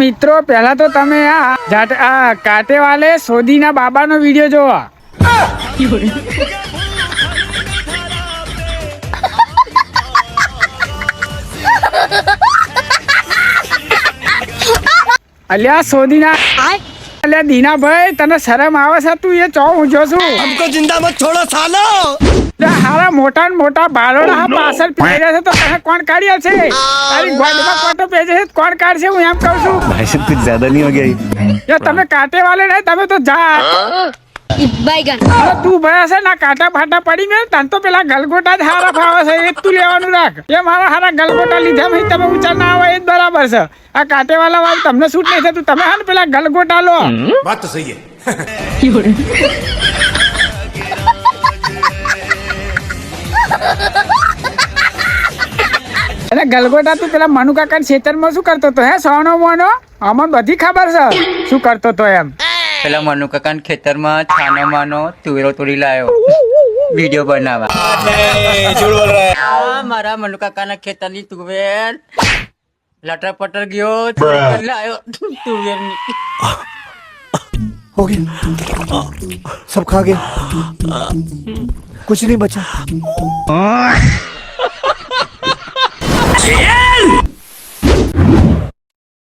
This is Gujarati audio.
મિત્રો પહેલા તો તમે આ કાટેવાલે સોદીના બાબાનો વિડીયો જોવા. અલ્યા સોદીના અલ્યા દીનાભાઈ તને શરમ આવે છે? તું એ ચો ઊંઝો છું. हमको जिंदा मत छोड़ो सालो. હારા મોટા ને મોટા બારોડા પાછળ પહેર્યા છે તો તને કોણ કાઢ્યા છે? તારી ગોદમાં કોટો પહેરે છે કોણ કાઢશે? હું એમ કહું છું. भाई साहब कुछ ज्यादा नहीं हो गया? તમે કાંટે વાલે નહીં, તમે તો જા. તું ભયા છે ના કાંટા ફાટા પડી મેં તને તો પેલા ગલગોટા જ હારા ફાવે છે એ તું લેવાનું રાખ. એ મારા હારા ગલગોટા લીધા ભાઈ તમે ઊંચા ના આવે એ જ બરાબર છે. આ કાંટે વાળા વાળ તમને શૂટ નહીં થતું. તમે હા ને પેલા ગલગોટા લો. बात तो सही है. અને ગલગોટા તું પેલા મનુ કાકા ખેતરમાં શું કરતો હતો? હે સોનો મોનો અમને બધી ખબર છે શું કરતો હતો એમ. પેલા મનુ કાકા ખેતરમાં છાનો માનો તુવેરો તોડી લાયો વિડીયો બનાવવા. મારા મનુ કાકાના ખેતરની તુવેર લટર પટર ગયો લાયો તુવેરની. हो गया. सब खा गया. कुछ नहीं बचा.